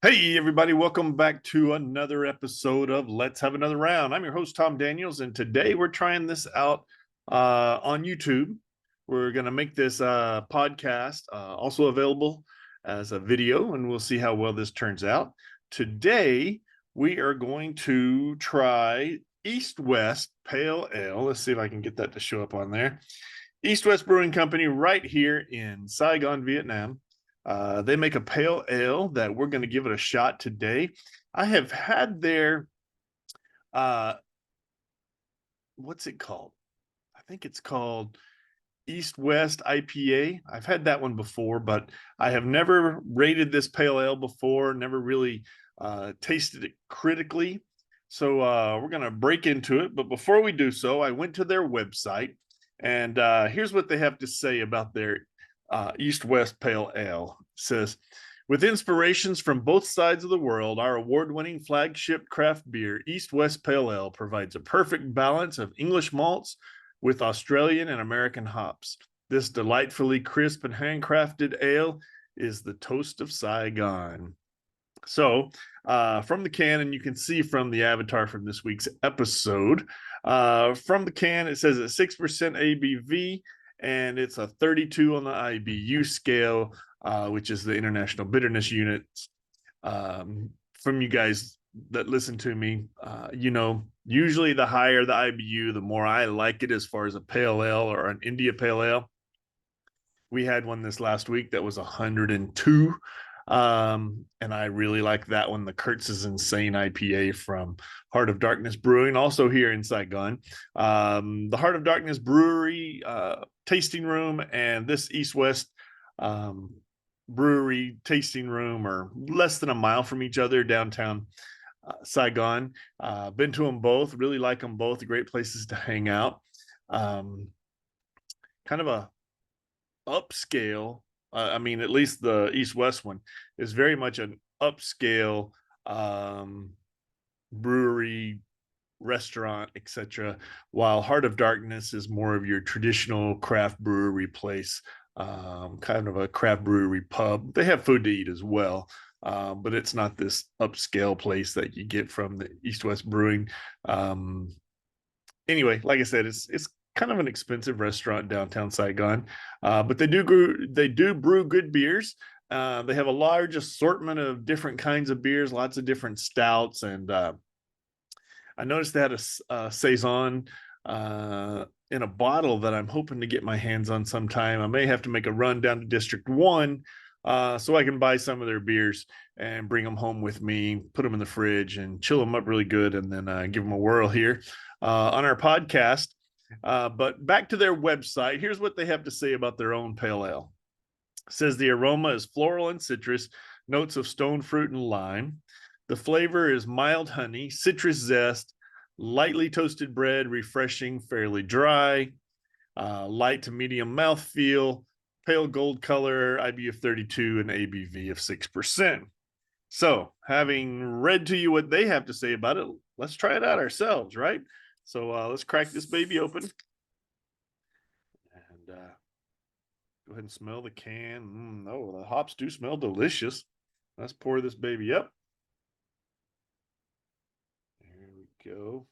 Hey, everybody, welcome back to another episode of Let's Have Another Round. I'm your host, Tom Daniels, and today we're trying this out on YouTube. We're going to make this podcast also available as a video, and we'll see how well this turns out. Today, we are going to try East West Pale Ale. Let's see if I can get that to show up on there. East West Brewing Company right here in Saigon, Vietnam. They make a pale ale that we're going to give it a shot today. I have had their, uh, what's it called? I think it's called East West IPA. I've had that one before, but I have never rated this pale ale before, never really tasted it critically. So we're going to break into it. But before we do so, I went to their website, and here's what they have to say about their East West Pale Ale. It says, with inspirations from both sides of the world, our award-winning flagship craft beer, East West Pale Ale, provides a perfect balance of English malts with Australian and American hops. This delightfully crisp and handcrafted ale is the toast of Saigon. So, from the can, and you can see from the avatar from this week's episode, from the can, it says it's 6% ABV, and it's a 32 on the IBU scale, which is the International Bitterness Unit. From you guys that listen to me, usually the higher the IBU, the more I like it as far as a pale ale or an India pale ale. We had one this last week that was 102. And I really like that one, the Kurtz's Insane IPA from Heart of Darkness Brewing, also here in Saigon. The Heart of Darkness Brewery tasting room and this East West brewery tasting room are less than a mile from each other downtown Saigon. Been to them both, really like them both, great places to hang out. Kind of a upscale. I mean, at least the East West one is very much an upscale brewery, restaurant, etc. While Heart of Darkness is more of your traditional craft brewery place, kind of a craft brewery pub. They have food to eat as well, but it's not this upscale place that you get from the East West Brewing. Anyway, like I said, it's kind of an expensive restaurant downtown Saigon, but they do brew good beers. They have a large assortment of different kinds of beers, lots of different stouts, and I noticed they had a saison in a bottle that I'm hoping to get my hands on sometime. I may have to make a run down to District 1 so I can buy some of their beers and bring them home with me, put them in the fridge and chill them up really good, and then give them a whirl here on our podcast. But back to their website, here's what they have to say about their own pale ale. It says the aroma is floral and citrus, notes of stone fruit and lime. The flavor is mild honey, citrus zest, lightly toasted bread, refreshing, fairly dry, light to medium mouthfeel, pale gold color, IBU of 32, and ABV of 6%. So, having read to you what they have to say about it, let's try it out ourselves, right? So, let's crack this baby open. And go ahead and smell the can. Oh, the hops do smell delicious. Let's pour this baby up. There we go.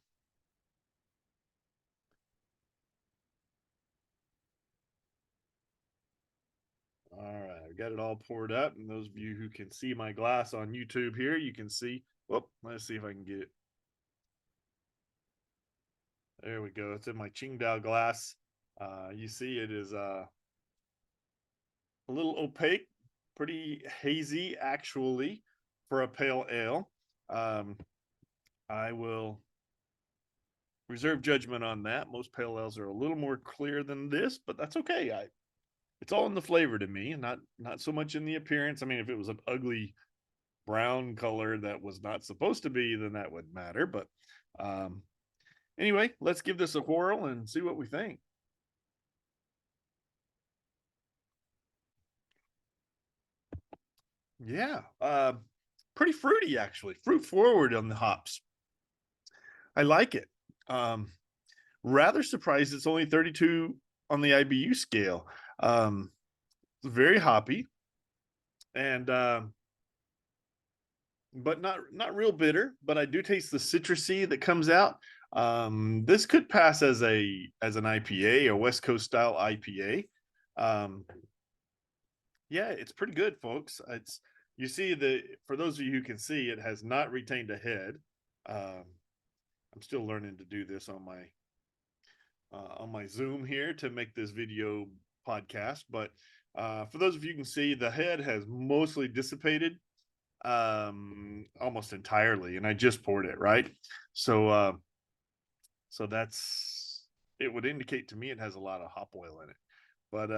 All right, I got it all poured up. And those of you who can see my glass on YouTube here, you can see. Whoop, let's see if I can get it. There we go. It's in my Qingdao glass. You see it is a little opaque, pretty hazy actually for a pale ale. I will reserve judgment on that. Most pale ales are a little more clear than this, but that's okay. It's all in the flavor to me, and not so much in the appearance. I mean, if it was an ugly brown color that was not supposed to be, then that would matter. But anyway, let's give this a whirl and see what we think. Yeah, pretty fruity actually. Fruit forward on the hops. I like it. Rather surprised it's only 32 on the IBU scale. Very hoppy, and but not real bitter. But I do taste the citrusy that comes out. This could pass as an IPA, a West Coast style IPA. Yeah, it's pretty good, folks. It's you see for those of you who can see, it has not retained a head. Um, I'm still learning to do this on my Zoom here to make this video podcast. But for those of you who can see, the head has mostly dissipated, almost entirely, and I just poured it right. So that's it would indicate to me it has a lot of hop oil in it. But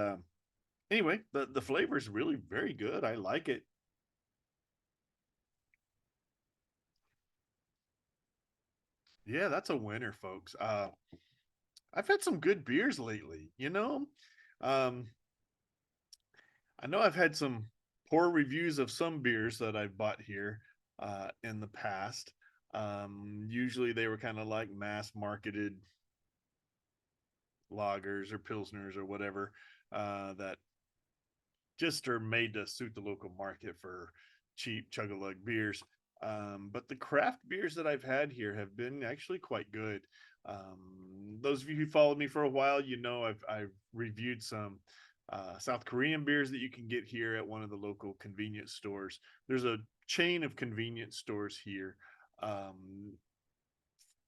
anyway, the flavor is really very good. I like it. Yeah, that's a winner, folks. I've had some good beers lately. Um, I know I've had some poor reviews of some beers that I've bought here in the past. Usually they were kind of like mass marketed lagers or pilsners or whatever that just are made to suit the local market for cheap chug-a-lug beers. But the craft beers that I've had here have been actually quite good. Those of you who followed me for a while, I've reviewed some South Korean beers that you can get here at one of the local convenience stores. There's a chain of convenience stores here,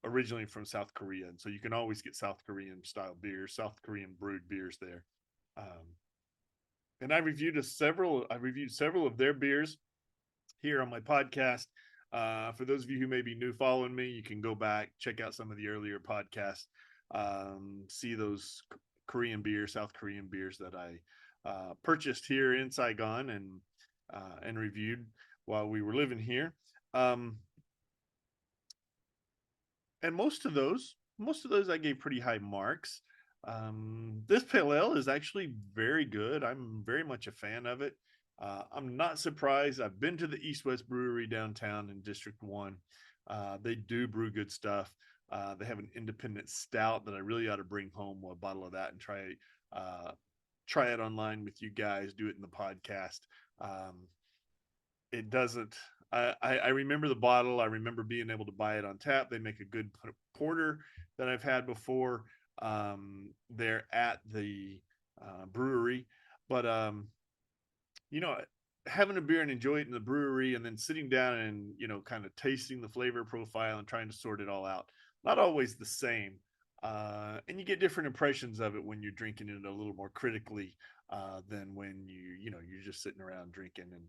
originally from South Korea, and so you can always get South Korean style beers, South Korean brewed beers there. And I reviewed several of their beers here on my podcast. For those of you who may be new following me, you can go back, check out some of the earlier podcasts, see those South Korean beers that I purchased here in Saigon and reviewed while we were living here. And most of those I gave pretty high marks. This pale ale is actually very good. I'm very much a fan of it. I'm not surprised. I've been to the East West Brewery downtown in District 1. They do brew good stuff. They have an independent stout that I really ought to bring home a bottle of that and try it online with you guys, do it in the podcast. It doesn't. I remember the bottle. I remember being able to buy it on tap. They make a good porter that I've had before. They're at the brewery, but you know, having a beer and enjoy it in the brewery and then sitting down and, kind of tasting the flavor profile and trying to sort it all out. Not always the same. And you get different impressions of it when you're drinking it a little more critically than when you're just sitting around drinking and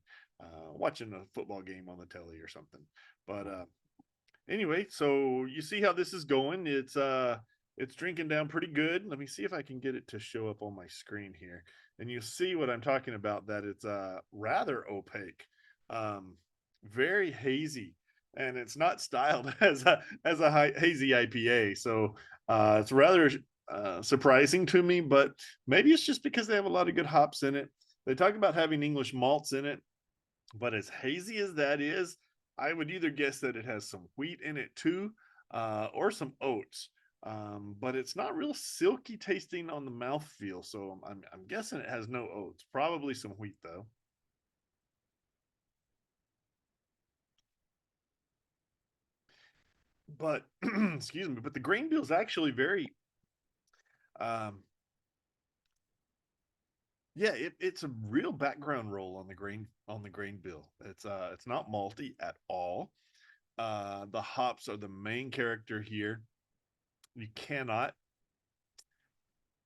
watching a football game on the telly or something. But anyway, so you see how this is going. It's drinking down pretty good. Let me see if I can get it to show up on my screen here. And you see what I'm talking about, that it's rather opaque, very hazy, and it's not styled as a hazy IPA. So it's rather surprising to me, but maybe it's just because they have a lot of good hops in it. They talk about having English malts in it, but as hazy as that is, I would either guess that it has some wheat in it too, or some oats. But it's not real silky tasting on the mouthfeel, so I'm guessing it has no oats. Probably some wheat though. But excuse me, but the grain bill is actually very um, yeah, it's a real background roll on the grain bill. It's not malty at all. The hops are the main character here. You cannot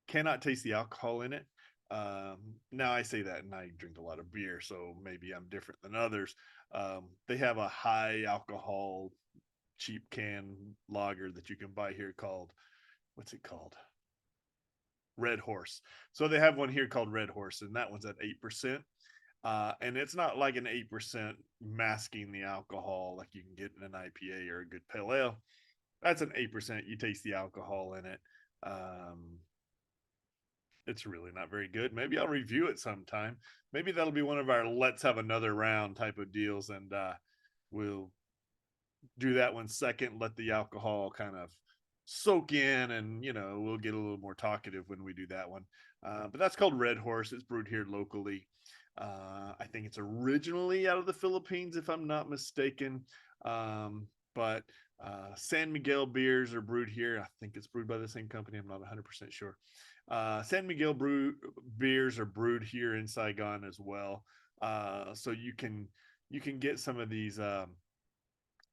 taste the alcohol in it. Now I say that, and I drink a lot of beer, so maybe I'm different than others. They have a high alcohol, cheap can lager that you can buy here called, what's it called? Red Horse. So they have one here called Red Horse, and that one's at 8%. And it's not like an 8% masking the alcohol like you can get in an IPA or a good pale ale. That's an 8%. You taste the alcohol in it. Um, it's really not very good. Maybe I'll review it sometime. Maybe that'll be one of our let's have another round type of deals, and we'll do that one second. Let the alcohol kind of soak in, and we'll get a little more talkative when we do that one. But that's called Red Horse. It's brewed here locally. I think it's originally out of the Philippines, if I'm not mistaken. But San Miguel beers are brewed here. I think it's brewed by the same company. I'm not 100% sure. San Miguel beers are brewed here in Saigon as well. So you can get some of these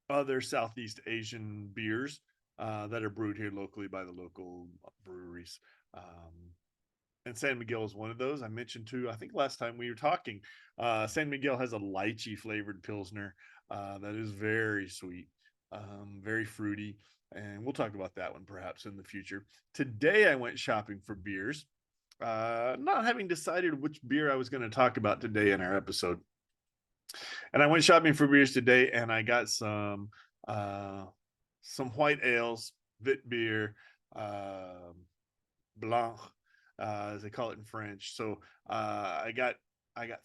other Southeast Asian beers that are brewed here locally by the local breweries. And San Miguel is one of those. I mentioned too, I think last time we were talking, San Miguel has a lychee flavored Pilsner that is very sweet, very fruity. And we'll talk about that one perhaps in the future. Today I went shopping for beers, not having decided which beer I was going to talk about today in our episode. And I went shopping for beers today, and I got some white ales, Vit beer, blanc, as they call it in French. So I got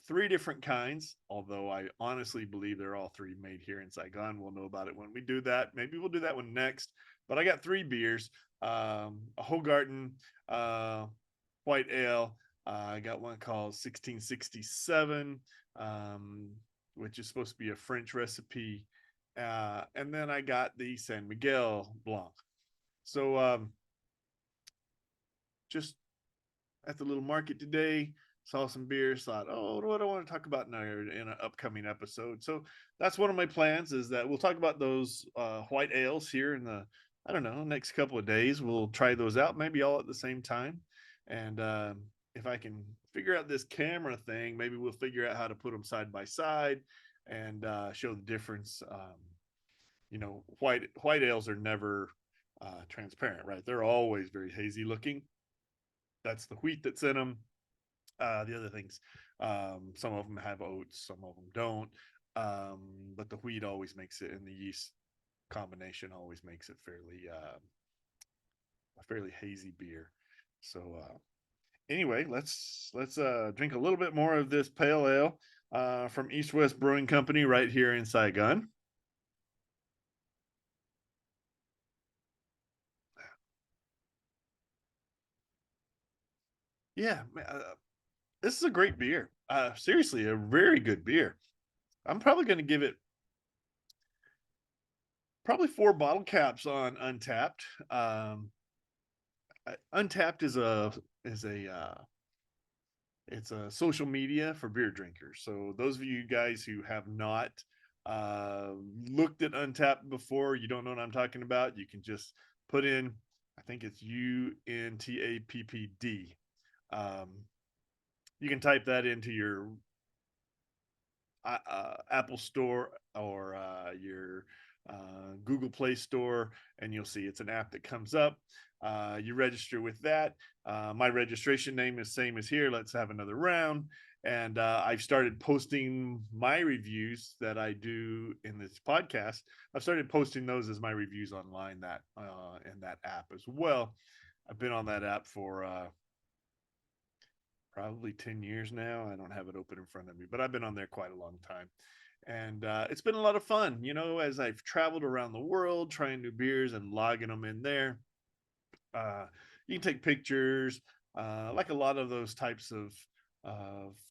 three different kinds, although I honestly believe they're all three made here in Saigon. We'll know about it when we do that. Maybe we'll do that one next. But I got three beers, a Hogarten white ale. I got one called 1667, which is supposed to be a French recipe. And then I got the San Miguel Blanc. So just at the little market today, saw some beers, thought, oh, what do I want to talk about in an upcoming episode? So that's one of my plans, is that we'll talk about those white ales here in the, I don't know, next couple of days. We'll try those out, maybe all at the same time. And if I can figure out this camera thing, maybe we'll figure out how to put them side by side and show the difference. White ales are never transparent, right? They're always very hazy looking. That's the wheat that's in them. The other things, some of them have oats, some of them don't. But the wheat always makes it, and the yeast combination always makes it a fairly hazy beer. So anyway, let's drink a little bit more of this pale ale from East West Brewing Company right here in Saigon. Yeah, this is a great beer. Seriously, a very good beer. I'm probably going to give it probably 4 bottle caps on Untapped. Untapped is a it's a social media for beer drinkers. So those of you guys who have not uh, looked at Untapped before, you don't know what I'm talking about, you can just put in, I think it's UNTAPPD. Um, you can type that into your Apple Store or your Google Play Store, and you'll see it's an app that comes up. You register with that. My registration name is same as here. Let's have another round. And I've started posting my reviews that I do in this podcast. I've started posting those as my reviews online that in that app as well. I've been on that app for probably 10 years now. I don't have it open in front of me, but I've been on there quite a long time. And it's been a lot of fun, as I've traveled around the world trying new beers and logging them in there. Uh, you can take pictures, like a lot of those types of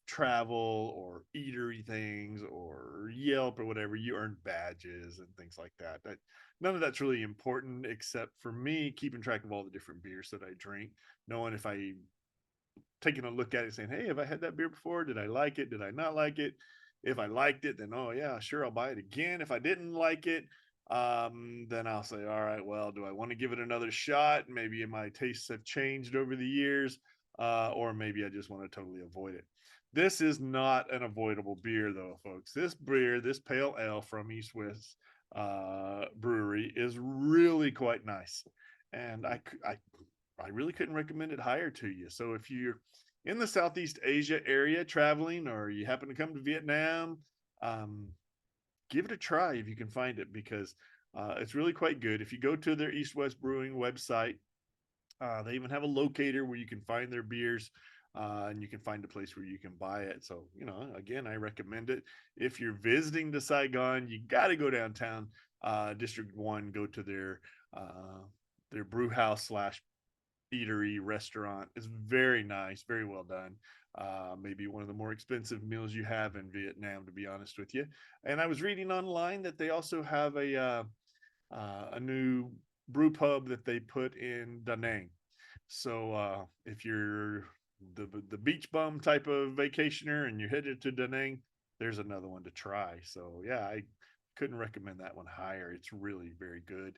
travel or eatery things or Yelp or whatever. You earn badges and things like that. None of that's really important except for me keeping track of all the different beers that I drink, knowing if I taking a look at it saying, hey, have I had that beer before? Did I like it? Did I not like it? If I liked it, then oh yeah, sure, I'll buy it again. If I didn't like it, then I'll say, all right, well, do I want to give it another shot? Maybe my tastes have changed over the years, or maybe I just want to totally avoid it. This is not an avoidable beer, though, folks. This beer, this pale ale from East West Brewery, is really quite nice, and I really couldn't recommend it higher to you. So if you're in the Southeast Asia area traveling, or you happen to come to Vietnam, um, give it a try if you can find it, because it's really quite good. If you go to their East West Brewing website, they even have a locator where you can find their beers. And you can find a place where you can buy it. So, again, I recommend it. If you're visiting to Saigon, you got to go downtown, District 1, go to their brew house slash eatery restaurant. Is very nice, very well done. maybe one of the more expensive meals you have in Vietnam, to be honest with you. And I was reading online that they also have a new brew pub that they put in Da Nang. So if you're the beach bum type of vacationer and you're headed to Da Nang, there's another one to try. So yeah, I couldn't recommend that one higher. It's really very good.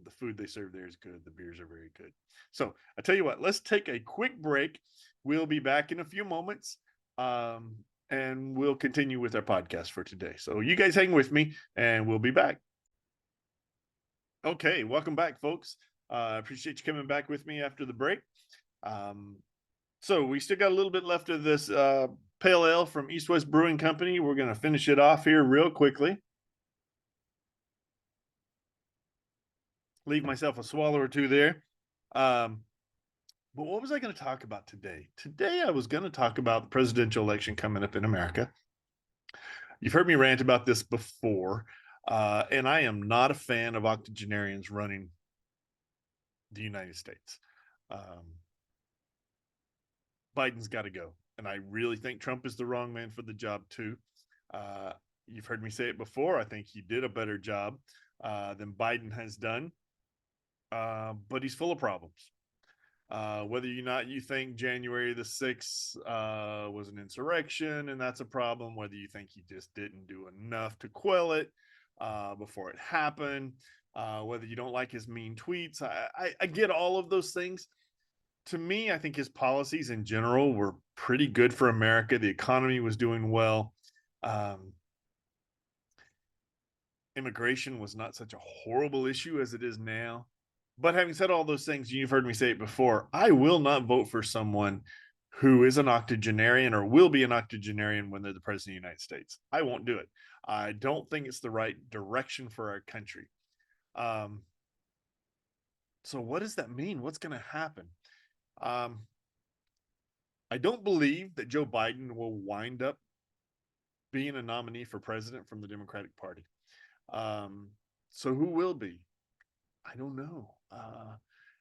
The food they serve there is good. The beers are very good. So I tell you what, let's take a quick break. We'll be back in a few moments. And we'll continue with our podcast for today. So you guys hang with me and we'll be back. Okay, welcome back, folks. I appreciate you coming back with me after the break. So we still got a little bit left of this pale ale from East West Brewing Company. We're going to finish it off here real quickly. Leave myself a swallow or two there. But what was I going to talk about today? Today I was going to talk about the presidential election coming up in America. You've heard me rant about this before, and I am not a fan of octogenarians running the United States. Biden's got to go. And I really think Trump is the wrong man for the job, too. You've heard me say it before. I think he did a better job than Biden has done. But he's full of problems. Whether or not you think January the 6th was an insurrection and that's a problem, whether you think he just didn't do enough to quell it before it happened, whether you don't like his mean tweets, I get all of those things. To me, I think his policies in general were pretty good for America. The economy was doing well. Immigration was not such a horrible issue as it is now. But having said all those things, you've heard me say it before, I will not vote for someone who is an octogenarian or will be an octogenarian when they're the president of the United States. I won't do it. I don't think it's the right direction for our country. So what does that mean? What's going to happen? I don't believe that Joe Biden will wind up being a nominee for president from the Democratic Party. So who will be? I don't know.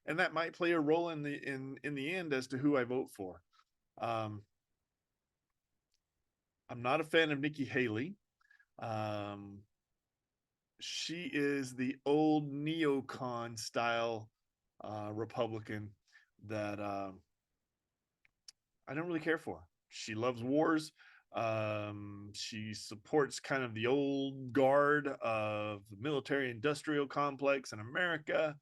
And that might play a role in the end as to who I vote for. I'm not a fan of Nikki Haley. She is the old neocon style Republican that I don't really care for. She loves wars. She supports kind of the old guard of the military industrial complex in America.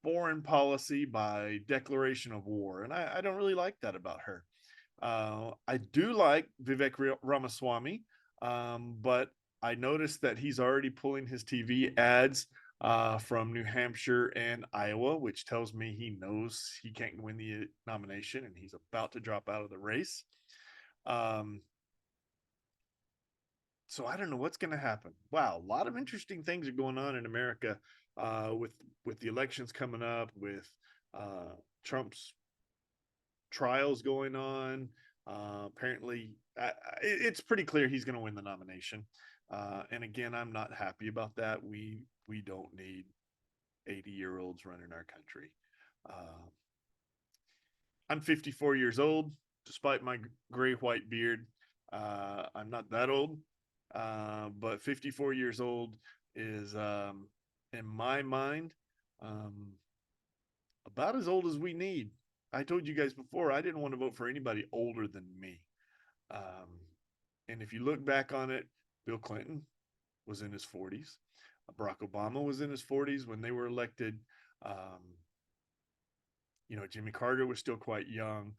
Foreign policy by declaration of war. And I don't really like that about her. I do like Vivek Ramaswamy, but I noticed that he's already pulling his TV ads from New Hampshire and Iowa, which tells me he knows he can't win the nomination and he's about to drop out of the race. So I don't know what's going to happen. Wow, a lot of interesting things are going on in America with the elections coming up, with Trump's trials going on. Apparently, it's pretty clear he's going to win the nomination. And again, I'm not happy about that. We don't need 80-year-olds running our country. I'm 54 years old, despite my gray white beard. I'm not that old, but 54 years old is, in my mind, about as old as we need. I told you guys before, I didn't want to vote for anybody older than me. And if you look back on it, Bill Clinton was in his 40s. Barack Obama was in his 40s when they were elected. Jimmy Carter was still quite young,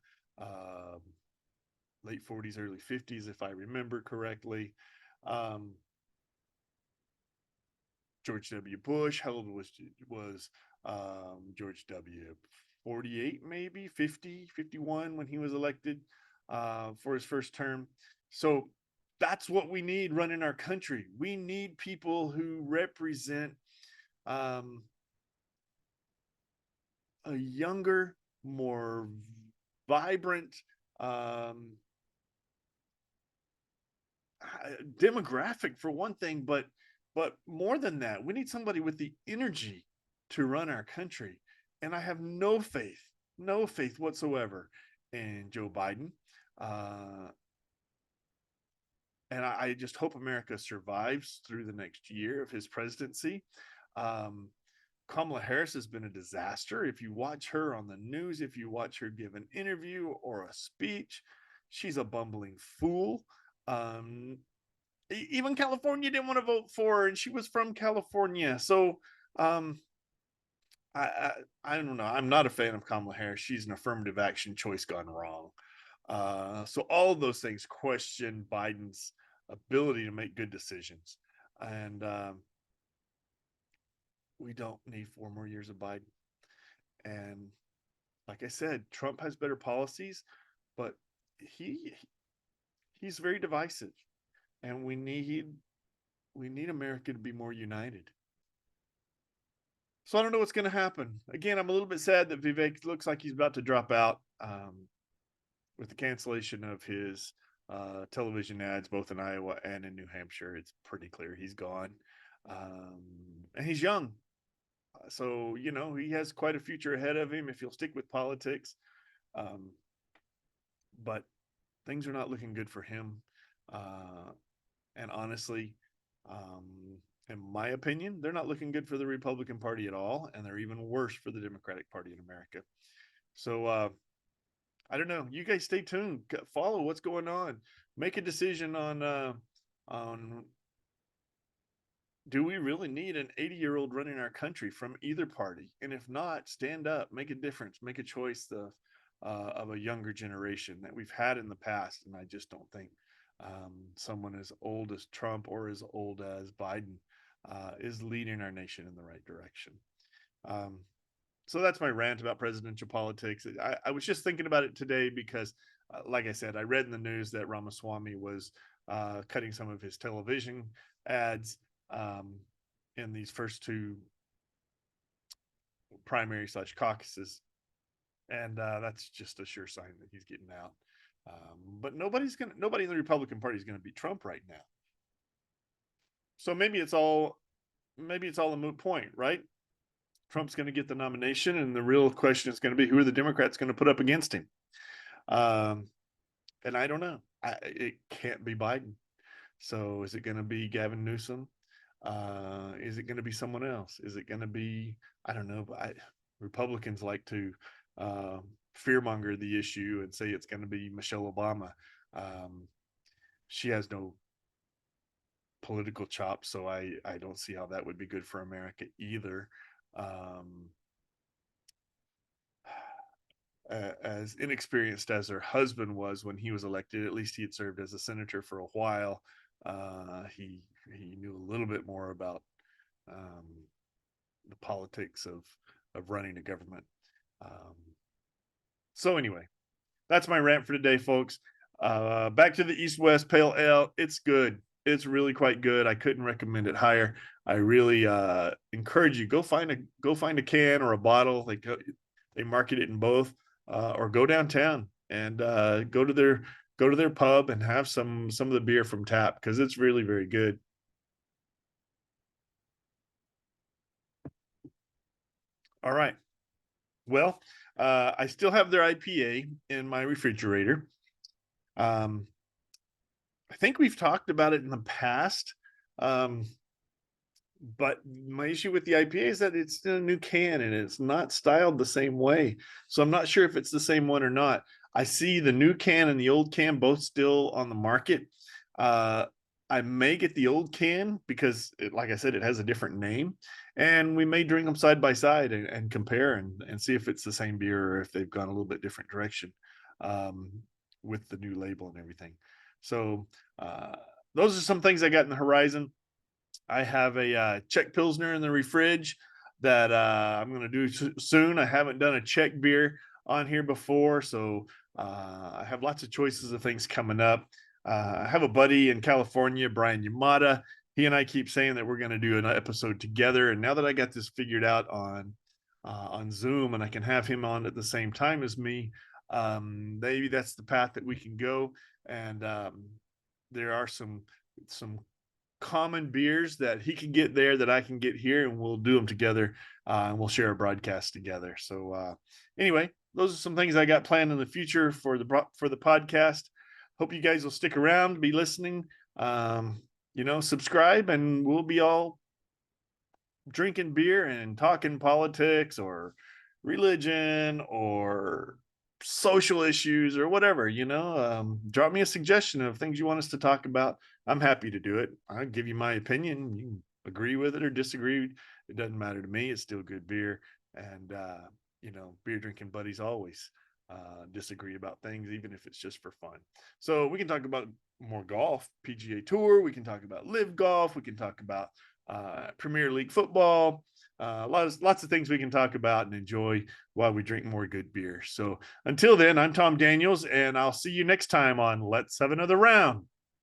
late 40s, early 50s, if I remember correctly. George W. Bush, how old was George W.? 48, maybe 50, 51 when he was elected for his first term. So that's what we need running our country. We need people who represent a younger, more vibrant demographic, for one thing, but more than that, we need somebody with the energy to run our country. And I have no faith no faith whatsoever in Joe Biden. And I just hope America survives through the next year of his presidency. Um, Kamala Harris has been a disaster. If you watch her on the news, if you watch her give an interview or a speech, she's a bumbling fool. Um, Even California didn't want to vote for her, and she was from California. So um, I, I don't know. I'm not a fan of Kamala Harris. She's an affirmative action choice gone wrong. So all of those things question Biden's ability to make good decisions, and we don't need 4 more years of Biden. And like I said, Trump has better policies, but he he's very divisive, and we need America to be more united. So I don't know what's going to happen. Again, I'm a little bit sad that Vivek looks like he's about to drop out with the cancellation of his television ads, both in Iowa and in New Hampshire. It's pretty clear he's gone, um, and he's young. So he has quite a future ahead of him if he'll stick with politics. Um, but things are not looking good for him. Uh, and honestly, um, in my opinion, they're not looking good for the Republican Party at all, and they're even worse for the Democratic Party in America. So I don't know. You guys stay tuned. Follow what's going on. Make a decision on do we really need an 80-year-old running our country from either party? And if not, stand up, make a difference, make a choice of a younger generation that we've had in the past. And I just don't think someone as old as Trump or as old as Biden is leading our nation in the right direction. Um, so that's my rant about presidential politics. I was just thinking about it today because, like I said, I read in the news that Ramaswamy was cutting some of his television ads um, in these first two primary/caucuses, and that's just a sure sign that he's getting out. But nobody in the Republican Party is gonna beat Trump right now. So maybe it's all a moot point, right? Trump's going to get the nomination, and the real question is going to be who are the Democrats going to put up against him. And I don't know. It can't be Biden. So is it going to be Gavin Newsom? Is it going to be someone else? Is it going to be, I don't know, but Republicans like to fearmonger the issue and say it's going to be Michelle Obama. She has no political chops, so I don't see how that would be good for America either. Um, as inexperienced as her husband was when he was elected, at least he had served as a senator for a while. He knew a little bit more about um, the politics of running a government. Um, so anyway, that's my rant for today, folks. Back to the East West Pale Ale. It's good. It's really quite good. I couldn't recommend it higher. I really encourage you go find a can or a bottle. They market it in both, or go downtown and go to their pub and have some of the beer from tap because it's really very good. All right. Well, I still have their IPA in my refrigerator. Um, I think we've talked about it in the past. Um, but my issue with the IPA is that it's in a new can and it's not styled the same way. So I'm not sure if it's the same one or not. I see the new can and the old can both still on the market. Uh, I may get the old can because, like I said, it has a different name, and we may drink them side by side and compare and see if it's the same beer or if they've gone a little bit different direction um, with the new label and everything. So uh, those are some things I got in the horizon. I have a Czech Pilsner in the fridge that I'm going to do soon. I haven't done a Czech beer on here before, so I have lots of choices of things coming up. I have a buddy in California, Brian Yamada. He and I keep saying that we're going to do an episode together, and now that I got this figured out on Zoom and I can have him on at the same time as me, maybe that's the path that we can go. And there are some common beers that he can get there that I can get here, and we'll do them together, and we'll share a broadcast together. So anyway, those are some things I got planned in the future for the podcast. Hope you guys will stick around, be listening. Subscribe, and we'll be all drinking beer and talking politics or religion or social issues or whatever. Drop me a suggestion of things you want us to talk about. I'm happy to do it. I'll give you my opinion. You can agree with it or disagree. It doesn't matter to me. It's still good beer. And beer drinking buddies always disagree about things, even if it's just for fun. So we can talk about more golf, PGA Tour. We can talk about live golf. We can talk about Premier League football. Lots of things we can talk about and enjoy while we drink more good beer. So until then, I'm Tom Daniels, and I'll see you next time on Let's Have Another Round.